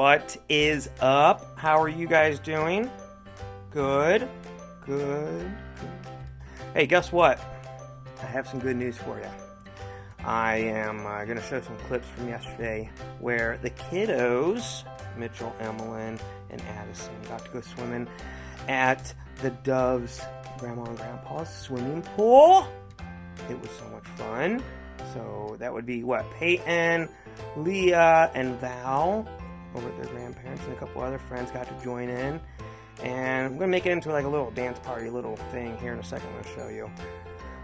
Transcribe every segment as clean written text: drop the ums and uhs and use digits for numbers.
What is up? How are you guys doing? Good. Hey, guess what? I have some good news for you. I am going to show some clips from yesterday where the kiddos, Mitchell, Emmeline, and Addison, got to go swimming at the Doves Grandma and Grandpa's swimming pool. It was so much fun. So that would be Peyton, Leah, and Val over at their grandparents, and a couple other friends got to join in. And I'm going to make it into like a little dance party, little thing here in a second. I'm going to show you.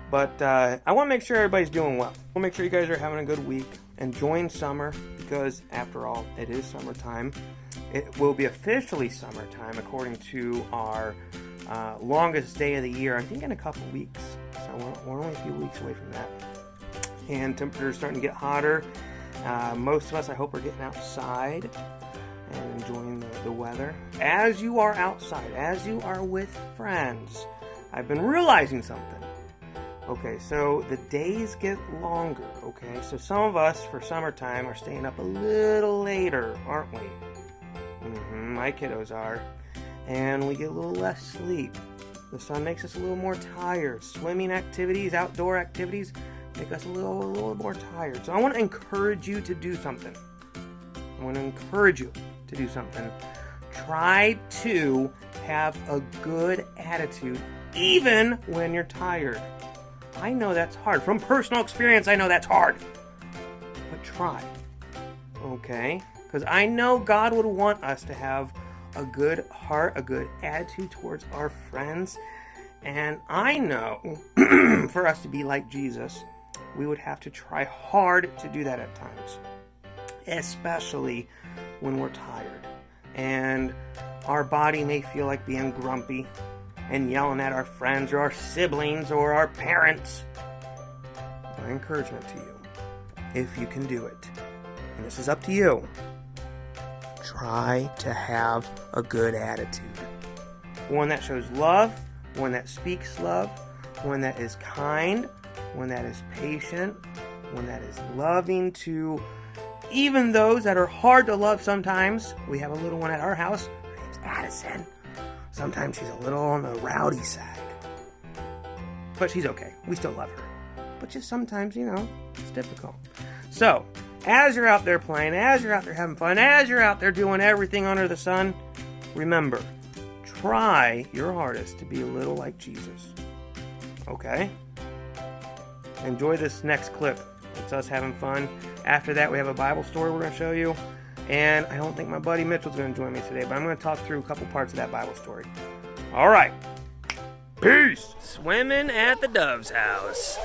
But I want to make sure everybody's doing well. We'll make sure you guys are having a good week, enjoying summer, because after all, it is summertime. It will be officially summertime according to our longest day of the year, I think in a couple weeks. So we're only a few weeks away from that. And temperatures starting to get hotter. Most of us, I hope, are getting outside and enjoying the weather. As you are outside, as you are with friends, I've been realizing something. Okay, so the days get longer, okay? So some of us, for summertime, are staying up a little later, aren't we? My kiddos are. And we get a little less sleep. The sun makes us a little more tired. Swimming activities, outdoor activities, make us a little more tired. So I want to encourage you to do something. Try to have a good attitude even when you're tired. I know that's hard. From personal experience, I know that's hard. But try. Okay? Because I know God would want us to have a good heart, a good attitude towards our friends. And I know for us to be like Jesus, we would have to try hard to do that at times, especially when we're tired and our body may feel like being grumpy and yelling at our friends or our siblings or our parents. My encouragement to you, if you can do it, and this is up to you, try to have a good attitude. One that shows love, one that speaks love, one that is kind, one that is patient, one that is loving to even those that are hard to love sometimes. We have a little one at our house. Her name's Addison. Sometimes she's a little on the rowdy side. But she's okay. We still love her. But just sometimes, it's difficult. So, as you're out there playing, as you're out there having fun, as you're out there doing everything under the sun, remember, try your hardest to be a little like Jesus. Okay? Enjoy this next clip. It's us having fun. After that, we have a Bible story we're going to show you. And I don't think my buddy Mitchell's going to join me today, but I'm going to talk through a couple parts of that Bible story. All right. Peace. Swimming at the Dove's house.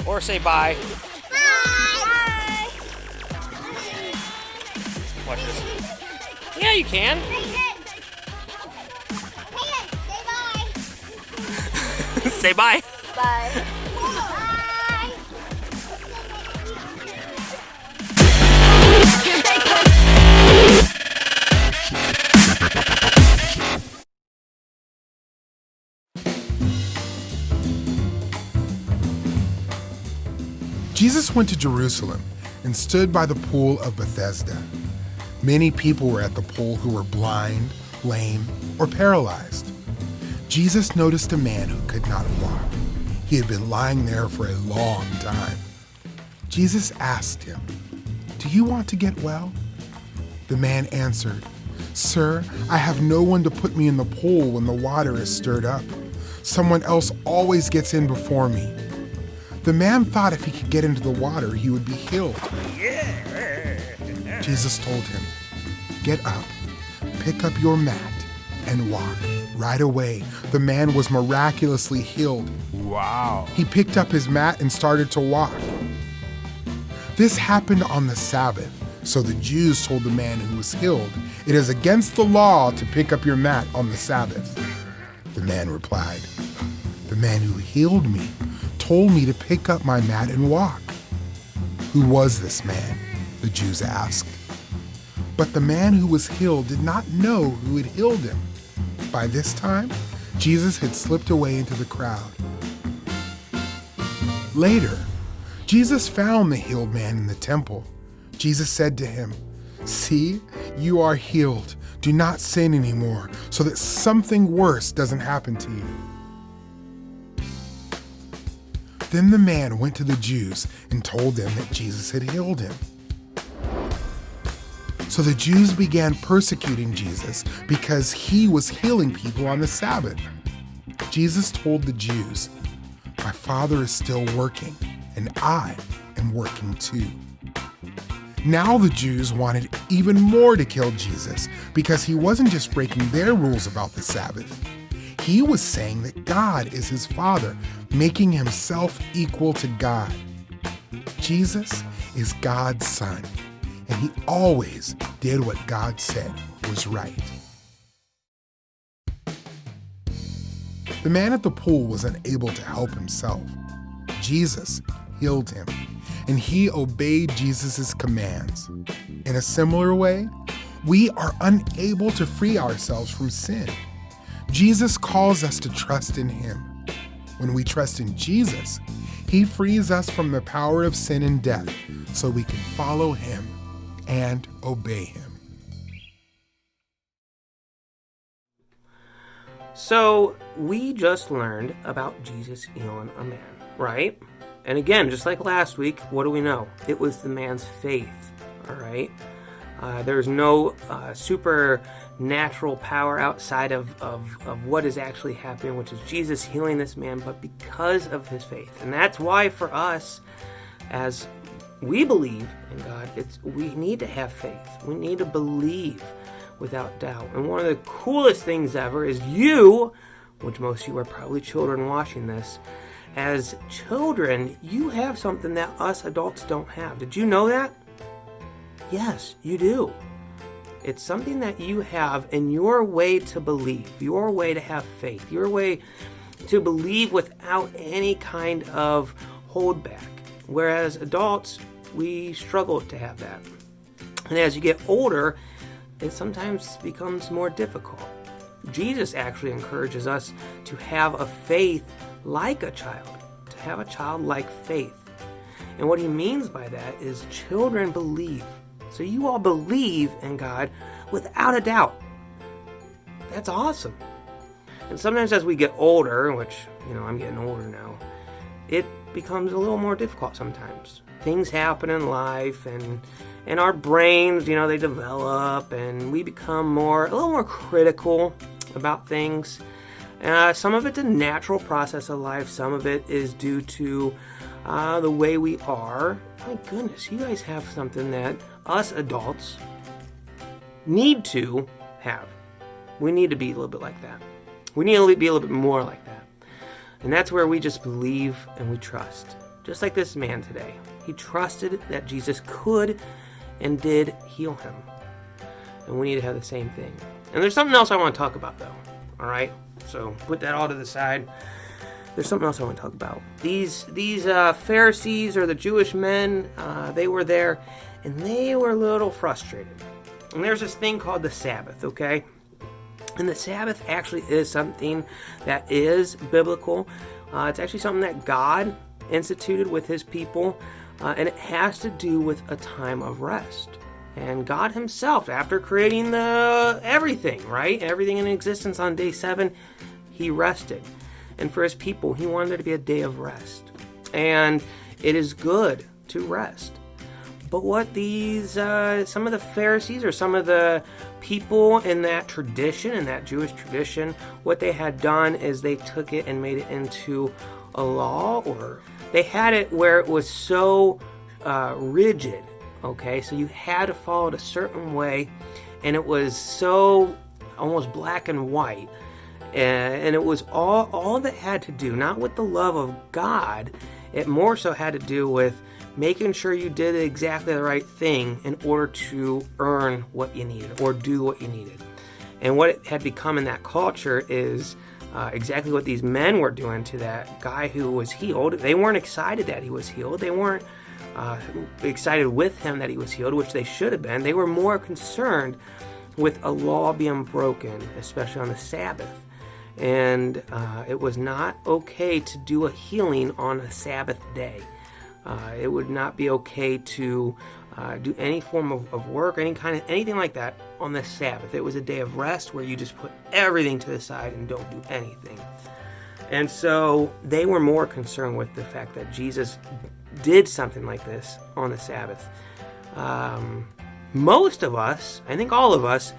Or say bye. Bye. Watch this. Yeah, you can. Hey, say bye. Say bye. Bye. Jesus went to Jerusalem and stood by the pool of Bethesda. Many people were at the pool who were blind, lame, or paralyzed. Jesus noticed a man who could not walk. He had been lying there for a long time. Jesus asked him, "Do you want to get well?" The man answered, "Sir, I have no one to put me in the pool when the water is stirred up. Someone else always gets in before me." The man thought if he could get into the water, he would be healed. Jesus told him, "Get up, pick up your mat, and walk." Right away, the man was miraculously healed. Wow. He picked up his mat and started to walk. This happened on the Sabbath, so the Jews told the man who was healed, "It is against the law to pick up your mat on the Sabbath." The man replied, "The man who healed me told me to pick up my mat and walk." "Who was this man?" the Jews asked. But the man who was healed did not know who had healed him. By this time, Jesus had slipped away into the crowd. Later, Jesus found the healed man in the temple. Jesus said to him, "See, you are healed. Do not sin anymore, so that something worse doesn't happen to you." Then the man went to the Jews and told them that Jesus had healed him. So the Jews began persecuting Jesus because he was healing people on the Sabbath. Jesus told the Jews, "My Father is still working, and I am working too." Now the Jews wanted even more to kill Jesus because he wasn't just breaking their rules about the Sabbath. He was saying that God is his Father, making himself equal to God. Jesus is God's Son, and he always did what God said was right. The man at the pool was unable to help himself. Jesus healed him, and he obeyed Jesus' commands. In a similar way, we are unable to free ourselves from sin. Jesus calls us to trust in him. When we trust in Jesus, he frees us from the power of sin and death so we can follow him and obey him. So, we just learned about Jesus healing a man, right? And again, just like last week, what do we know? It was the man's faith, all right? There's no supernatural power outside of what is actually happening, which is Jesus healing this man, but because of his faith. And that's why for us, as we believe in God, we need to have faith. We need to believe without doubt. And one of the coolest things ever is you, which most of you are probably children watching this, as children, you have something that us adults don't have. Did you know that? Yes, you do. It's something that you have in your way to believe, your way to have faith, your way to believe without any kind of holdback. Whereas adults, we struggle to have that. And as you get older, it sometimes becomes more difficult. Jesus actually encourages us to have a faith like a child, to have a childlike faith. And what he means by that is children believe. So you all believe in God without a doubt. That's awesome. And sometimes as we get older, which, I'm getting older now, it becomes a little more difficult sometimes. Things happen in life, and our brains, they develop, and we become a little more critical about things. Some of it's a natural process of life. Some of it is due to the way we are. My goodness, you guys have something that us adults need to have. We need to be a little bit like that. We need to be a little bit more like that. And that's where we just believe and we trust. Just like this man today. He trusted that Jesus could and did heal him. And we need to have the same thing. And there's something else I want to talk about, though. All right? So put that all to the side. There's something else I want to talk about. These Pharisees, or the Jewish men, they were there, and they were a little frustrated. And there's this thing called the Sabbath, okay? And the Sabbath actually is something that is biblical. It's actually something that God instituted with his people. And it has to do with a time of rest. And God himself, after creating everything, right? Everything in existence on day 7, he rested. And for his people, he wanted it to be a day of rest. And it is good to rest. But what some of the Pharisees or some of the people in that tradition, in that Jewish tradition, what they had done is they took it and made it into a law, or they had it where it was so rigid. Okay, so you had to follow it a certain way, and it was so almost black and white, and it was all that had to do, not with the love of God, it more so had to do with making sure you did exactly the right thing in order to earn what you needed or do what you needed. And what it had become in that culture is exactly what these men were doing to that guy who was healed. They weren't excited that he was healed. They weren't excited with him that he was healed, which they should have been. They were more concerned with a law being broken, especially on the Sabbath. And it was not okay to do a healing on a Sabbath day. It would not be okay to do any form of work, anything like that on the Sabbath. It was a day of rest where you just put everything to the side and don't do anything. And so they were more concerned with the fact that Jesus did something like this on the Sabbath. Most of us, I think all of us,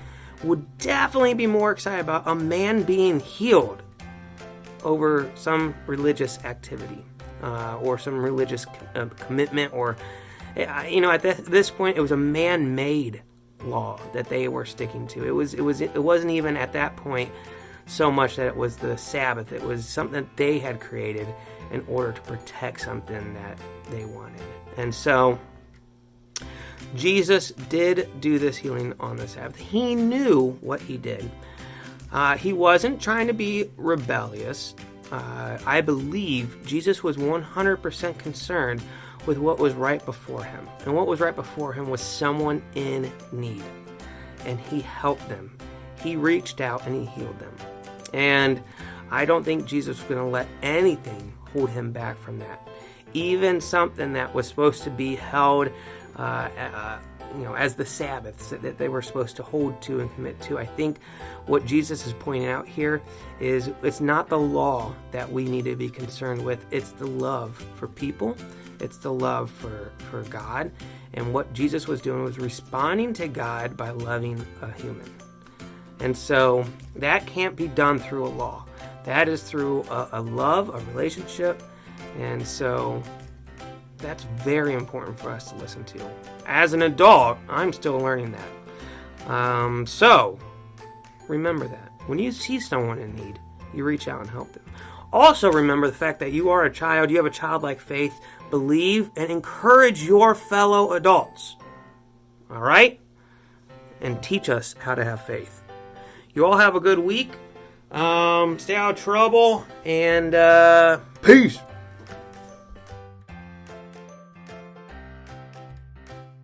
would definitely be more excited about a man being healed over some religious activity or some religious commitment, or at this point it was a man-made law that they were sticking to. It wasn't even at that point so much that it was the Sabbath. It was something that they had created in order to protect something that they wanted. And so Jesus did do this healing on the Sabbath. He knew what he did. He wasn't trying to be rebellious. I believe Jesus was 100% concerned with what was right before him. And what was right before him was someone in need. And he helped them. He reached out and he healed them. And I don't think Jesus was going to let anything hold him back from that. Even something that was supposed to be held as the Sabbath that they were supposed to hold to and commit to. I think what Jesus is pointing out here is it's not the law that we need to be concerned with. It's the love for people. It's the love for God. And what Jesus was doing was responding to God by loving a human. And so that can't be done through a law. That is through a love, a relationship. And so that's very important for us to listen to. As an adult, I'm still learning that. So remember that. When you see someone in need, you reach out and help them. Also remember the fact that you are a child. You have a childlike faith. Believe and encourage your fellow adults. All right? And teach us how to have faith. You all have a good week. Stay out of trouble. And Peace.